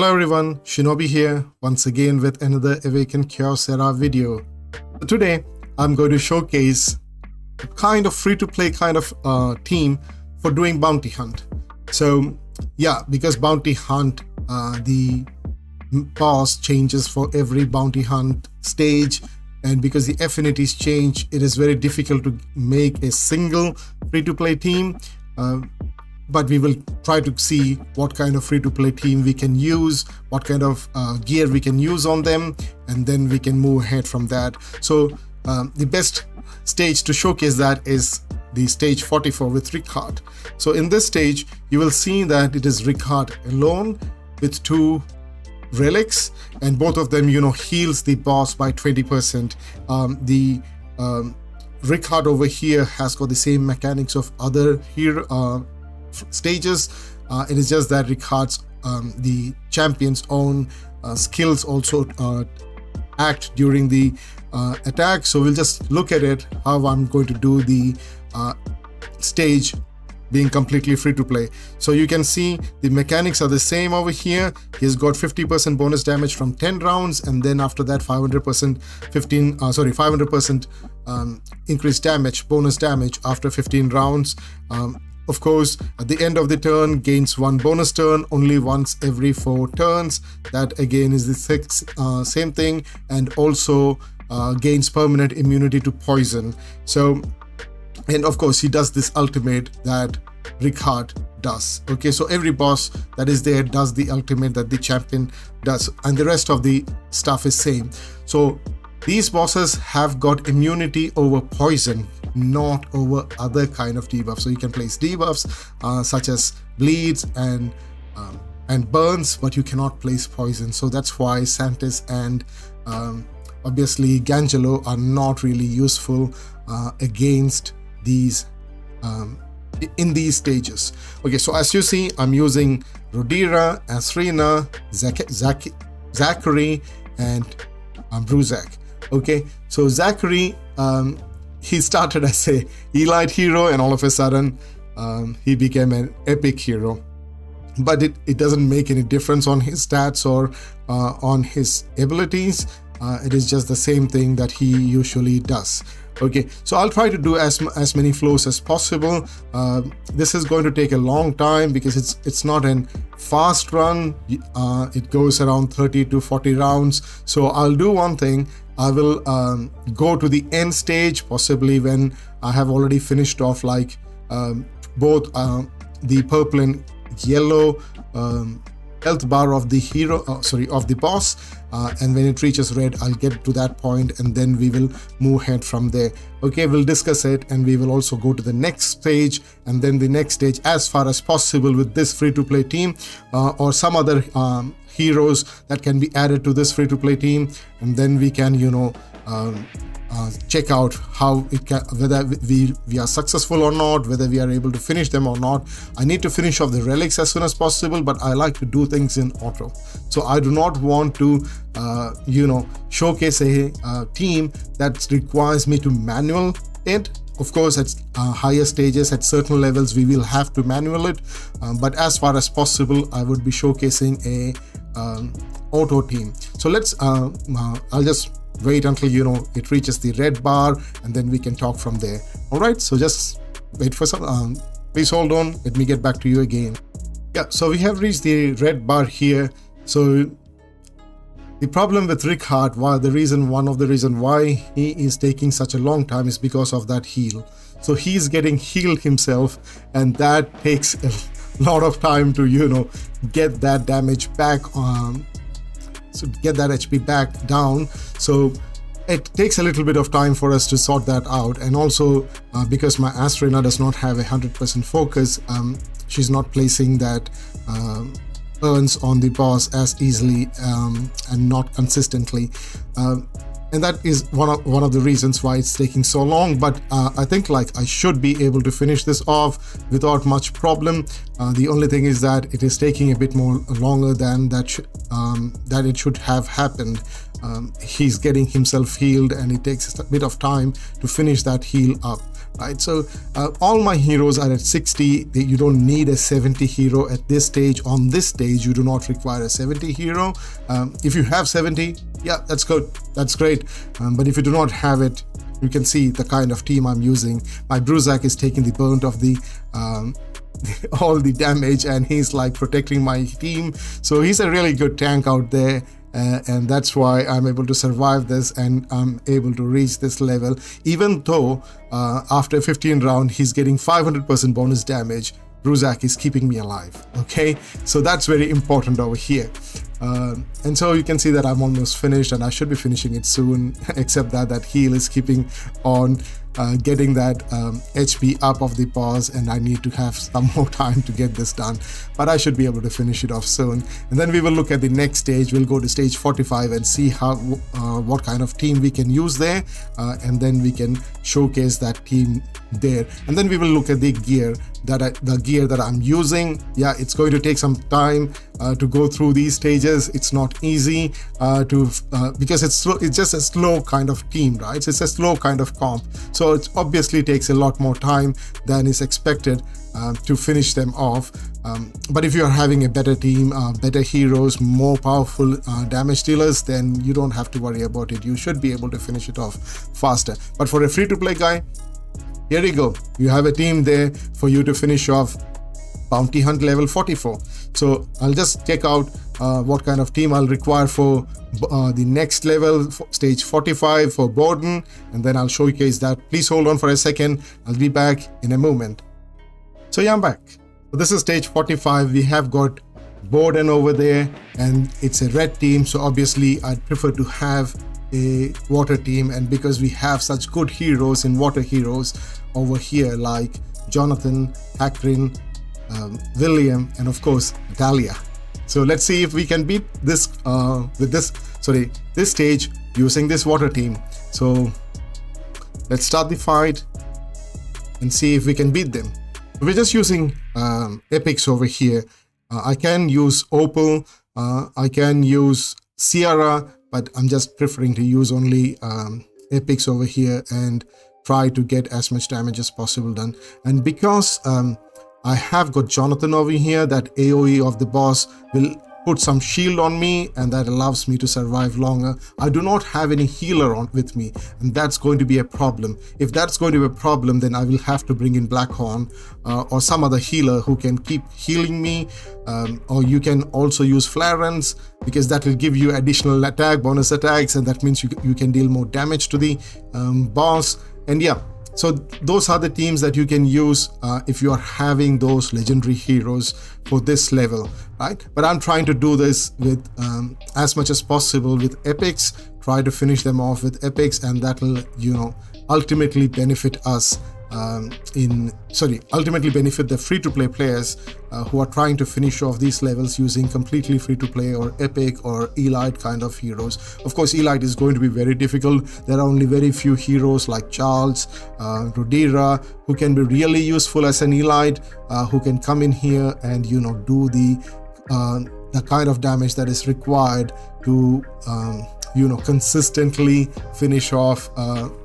Hello everyone, Shinobi here once again with another Awaken Chaos Era video. So today I'm going to showcase a kind of free-to-play kind of team for doing bounty hunt. So yeah, because bounty hunt, the boss changes for every bounty hunt stage, and because the affinities change, it is very difficult to make a single free-to-play team. But we will try to see what kind of free-to-play team we can use, what kind of gear we can use on them, and then we can move ahead from that. So the best stage to showcase that is the stage 44 with Ricard. So in this stage, you will see that it is Ricard alone with 2 relics, and both of them, heals the boss by 20%. Ricard over here has got the same mechanics of other hero stages. It is just that Ricard's the champion's own skills also act during the attack. So we'll just look at it, how I'm going to do the stage being completely free to play. So you can see the mechanics are the same over here. He's got 50% bonus damage from 10 rounds, and then after that 500% increased damage, bonus damage after 15 rounds. Of course, at the end of the turn, gains 1 bonus turn only once every 4 turns. That again is the same thing, and also gains permanent immunity to poison. So, and of course, he does this ultimate that Ricard does. Okay, so every boss that is there does the ultimate that the champion does, and the rest of the stuff is same. So these bosses have got immunity over poison, not over other kind of debuffs. So you can place debuffs such as bleeds and burns, but you cannot place poison. So that's why Santis and obviously Gangelo are not really useful against these in these stages. Okay, so as you see, I'm using Rodira, Asrina, Zachary, and Bruzak. Okay, so Zachary, he started as a elite hero, and all of a sudden he became an epic hero. But it doesn't make any difference on his stats or on his abilities. It is just the same thing that he usually does. Okay, so I'll try to do as many flows as possible. This is going to take a long time because it's not a fast run. It goes around 30 to 40 rounds. So I'll do one thing. I will go to the end stage, possibly when I have already finished off like both the purple and yellow health bar of the hero, of the boss, and when it reaches red, I'll get to that point, and then we will move ahead from there. Okay, we'll discuss it, and we will also go to the next stage, and then the next stage as far as possible with this free-to-play team, or some other heroes that can be added to this free-to-play team, and then we can check out how it can, whether we are successful or not, whether we are able to finish them or not. I need to finish off the relics as soon as possible, but I like to do things in auto. So I do not want to showcase a team that requires me to manual it. Of course, at higher stages, at certain levels, we will have to manual it, but as far as possible, I would be showcasing a auto team. So let's I'll just wait until it reaches the red bar, and then we can talk from there. All right, so just wait for some please hold on, let me get back to you again. Yeah, so we have reached the red bar here. So the problem with Ricard, one of the reason why he is taking such a long time is because of that heal. So he's getting healed himself, and that takes a lot of time to get that damage back so get that HP back down. So it takes a little bit of time for us to sort that out. And also because my Astrina does not have 100% focus, she's not placing that burns on the boss as easily and not consistently. And that is one of the reasons why it's taking so long. But I think I should be able to finish this off without much problem. The only thing is that it is taking a bit more longer than that it should have happened. He's getting himself healed, and it takes a bit of time to finish that heal up. right? So all my heroes are at 60. You don't need a 70 hero at this stage. On this stage, you do not require a 70 hero. If you have 70, yeah, that's good, that's great. But if you do not have it, you can see the kind of team I'm using. My Bruzak is taking the burnt of the all the damage, and he's like protecting my team. So he's a really good tank out there. And that's why I'm able to survive this, and I'm able to reach this level, even though after 15 round he's getting 500% bonus damage. Bruzak is keeping me alive. Okay, so that's very important over here. And so you can see that I'm almost finished, and I should be finishing it soon, except that heal is keeping on getting that HP up of the boss, and I need to have some more time to get this done, but I should be able to finish it off soon. And then we will look at the next stage. We'll go to stage 45 and see how what kind of team we can use there, and then we can showcase that team there. And then we will look at the gear that I'm using. Yeah, it's going to take some time to go through these stages. It's not easy because it's just a slow kind of team, right? It's a slow kind of comp, so it obviously takes a lot more time than is expected to finish them off. But if you're having a better team, better heroes, more powerful damage dealers, then you don't have to worry about it. You should be able to finish it off faster. But for a free-to-play guy, here you go. You have a team there for you to finish off Bounty Hunt level 44. So I'll just check out what kind of team I'll require for the next level, stage 45 for Borden, and then I'll showcase that. Please hold on for a second. I'll be back in a moment. So yeah, I'm back. So this is stage 45. We have got Borden over there, and it's a red team. So obviously I'd prefer to have a water team, and because we have such good heroes in water heroes over here like Jonathan, Hakrin, William, and of course Natalia. So let's see if we can beat this this stage using this water team. So let's start the fight and see if we can beat them. We're just using epics over here. I can use Opal, I can use Sierra, but I'm just preferring to use only epics over here and try to get as much damage as possible done. And because I have got Jonathan over here, that AoE of the boss will put some shield on me, and that allows me to survive longer. I do not have any healer with me, and that's going to be a problem. If that's going to be a problem, then I will have to bring in Blackhorn or some other healer who can keep healing me, or you can also use Clarence, because that will give you additional attack, bonus attacks, and that means you can deal more damage to the boss. And yeah, so those are the teams that you can use if you are having those legendary heroes for this level, right? But I'm trying to do this with as much as possible with epics, try to finish them off with epics, and that will, you know, ultimately benefit us ultimately benefit the free-to-play players who are trying to finish off these levels using completely free-to-play or epic or elite kind of heroes. Of course, elite is going to be very difficult. There are only very few heroes like Charles, Rodira, who can be really useful as an elite, who can come in here and, you know, do the kind of damage that is required to you know, consistently finish off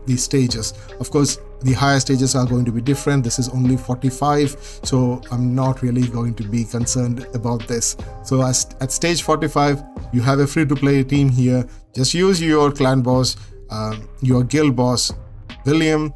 these stages. Of course, the higher stages are going to be different. This is only 45, so I'm not really going to be concerned about this. So at stage 45, you have a free-to-play team here. Just use your clan boss, your guild boss, William,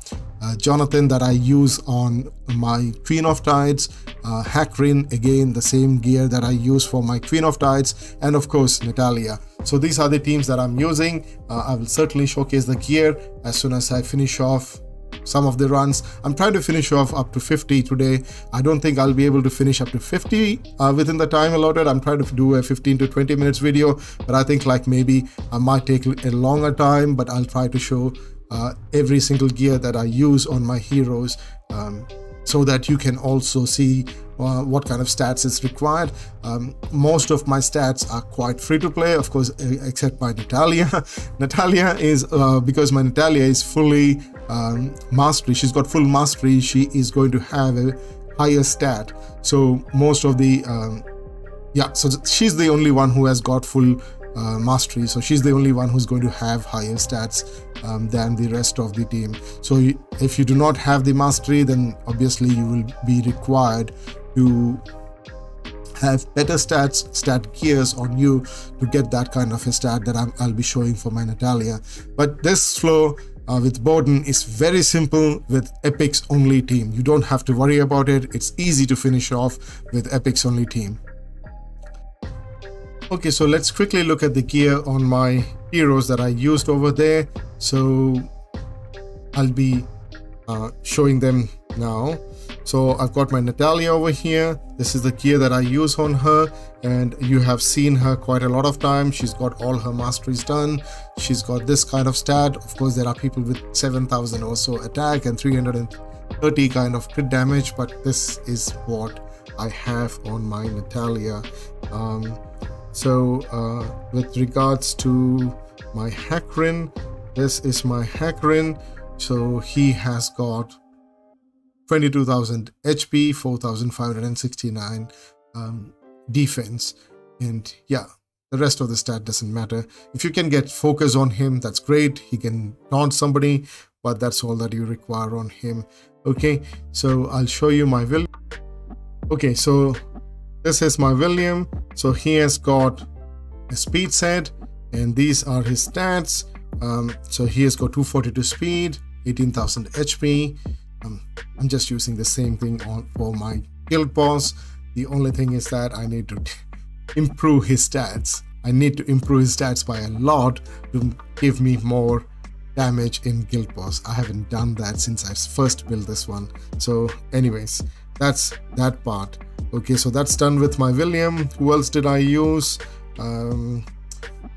Jonathan, that I use on my Queen of Tides, Hakrin, again the same gear that I use for my Queen of Tides, and of course Natalia. So these are the teams that I'm using. I will certainly showcase the gear as soon as I finish off some of the runs. I'm trying to finish off up to 50 today. I don't think I'll be able to finish up to 50 within the time allotted. I'm trying to do a 15 to 20 minutes video, but I think like maybe I might take a longer time, but I'll try to show every single gear that I use on my heroes, so that you can also see what kind of stats is required. Most of my stats are quite free to play, of course, except my Natalia. Natalia is, because my Natalia is fully mastery, she's got full mastery, she is going to have a higher stat. So most of the, yeah, so she's the only one who has got full mastery, so she's the only one who's going to have higher stats than the rest of the team. So if you do not have the mastery, then obviously you will be required to have better stat gears on you to get that kind of a stat that I'll be showing for my Natalia. But this flow with Borden is very simple with epics only team. You don't have to worry about it. It's easy to finish off with epics only team. Okay, so let's quickly look at the gear on my heroes that I used over there. So I'll be showing them now. So I've got my Natalia over here. This is the gear that I use on her, and you have seen her quite a lot of times. She's got all her masteries done. She's got this kind of stat. Of course, there are people with 7,000 or so attack and 330 kind of crit damage, but this is what I have on my Natalia. With regards to my Hakrin, this is my Hakrin. So he has got 22,000 HP, 4,569 defense, and yeah, the rest of the stat doesn't matter. If you can get focus on him, that's great. He can taunt somebody, but that's all that you require on him. Okay, so I'll show you my William. Okay, so this is my William. So he has got a speed set, and these are his stats. So he has got 242 speed, 18,000 HP. I'm just using the same thing for my guild boss. The only thing is that I need to improve his stats. I need to improve his stats by a lot to give me more damage in guild boss. I haven't done that since I first built this one. So anyways, that's that part. Okay, so that's done with my William. Who else did I use?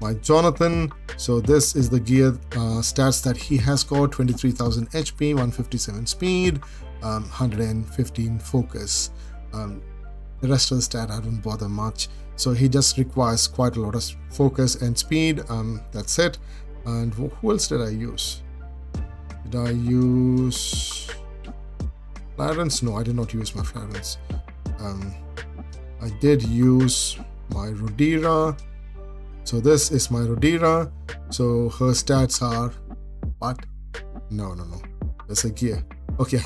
My Jonathan. So this is the gear stats that he has got: 23,000 HP, 157 speed, 115 focus. The rest of the stat I don't bother much. So he just requires quite a lot of focus and speed. That's it. And who else did I use? Did I use Clarence? No, I did not use my Clarence. I did use my Rodira. So this is my Rodira. So her stats are what? No. That's a gear. Okay,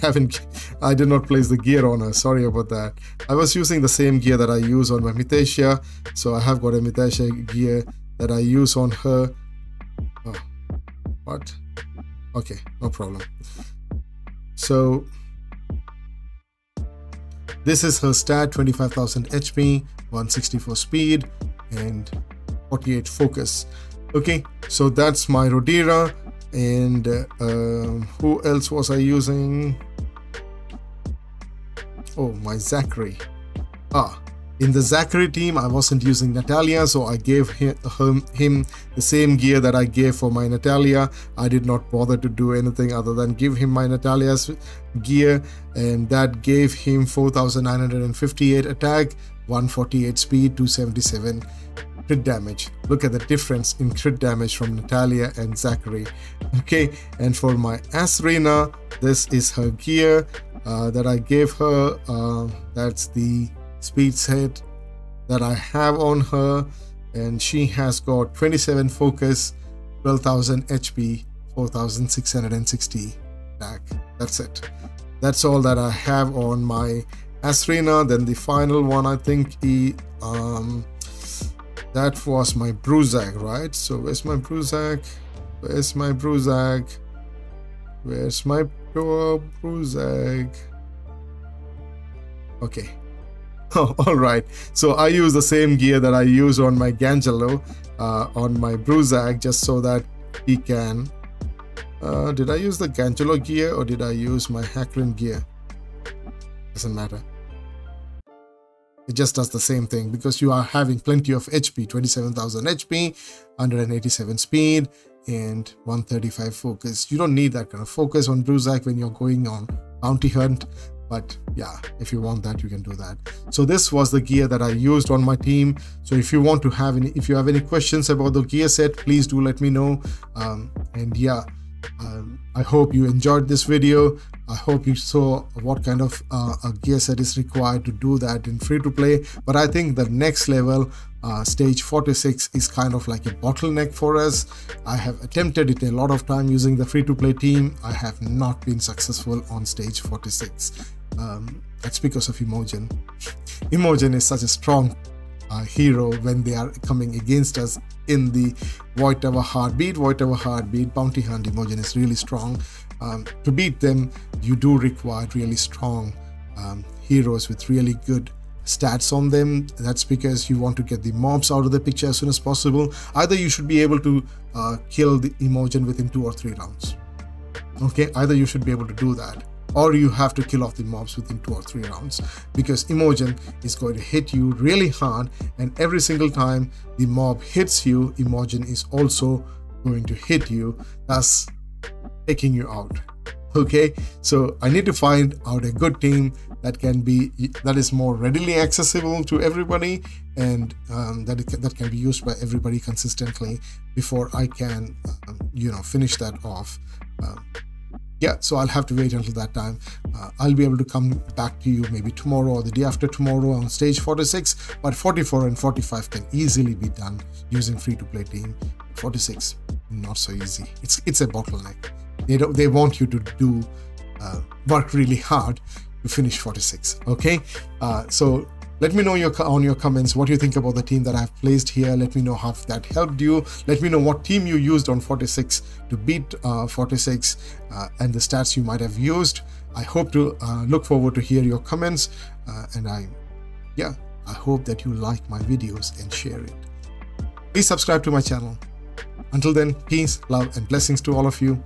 I did not place the gear on her. Sorry about that. I was using the same gear that I use on my Mitatia. So I have got a Mitatia gear that I use on her. Oh, what? Okay, no problem. So this is her stat: 25,000 HP, 164 speed, and 48 focus. Okay, so that's my Rodira. And who else was I using? Oh, my Zachary. In the Zachary team, I wasn't using Natalia, so I gave him the same gear that I gave for my Natalia. I did not bother to do anything other than give him my Natalia's gear, and that gave him 4,958 attack, 148 speed, 277 crit damage. Look at the difference in crit damage from Natalia and Zachary. Okay, and for my Asrina, this is her gear that I gave her. That's the speed set that I have on her, and she has got 27 focus, 12,000 HP, 4,660 attack. That's it. That's all that I have on my Asrina. Then the final one, I think that was my Bruzak, right? So where's my Bruzak? Where's my Bruzak? Where's my pure Bruzak? Okay. Oh, all right. So I use the same gear that I use on my Gangelo, on my Bruzak, just so that he can. Did I use the Gangelo gear or did I use my Hakrin gear? Doesn't matter. It just does the same thing because you are having plenty of HP, 27,000 HP, 187 speed, and 135 focus. You don't need that kind of focus on Bruzak when you're going on bounty hunt. But yeah, if you want that, you can do that. So this was the gear that I used on my team. So if you want to have if you have any questions about the gear set, please do let me know. And yeah, I hope you enjoyed this video. I hope you saw what kind of a gear set is required to do that in free to play. But I think the next level, stage 46, is kind of like a bottleneck for us. I have attempted it a lot of time using the free to play team. I have not been successful on stage 46. That's because of Imogen. Imogen is such a strong hero when they are coming against us in the Void Tower Heartbeat. Bounty Hunt Imogen is really strong. To beat them, you do require really strong heroes with really good stats on them. That's because you want to get the mobs out of the picture as soon as possible. Either you should be able to kill the Imogen within 2 or 3 rounds. Okay, either you should be able to do that, or you have to kill off the mobs within 2 or 3 rounds, because Imogen is going to hit you really hard, and every single time the mob hits you, Imogen is also going to hit you, thus taking you out. Okay, so I need to find out a good team that is more readily accessible to everybody, and that can be used by everybody consistently before I can finish that off. Yeah, so I'll have to wait until that time. I'll be able to come back to you maybe tomorrow or the day after tomorrow on stage 46, but 44 and 45 can easily be done using free-to-play team. 46, not so easy. It's a bottleneck. They want you to do work really hard to finish 46. Okay, so let me know on your comments what you think about the team that I've placed here. Let me know how that helped you. Let me know what team you used on 46 to beat 46 and the stats you might have used. I hope to look forward to hear your comments, and I hope that you like my videos and share it. Please subscribe to my channel. Until then, peace, love, and blessings to all of you.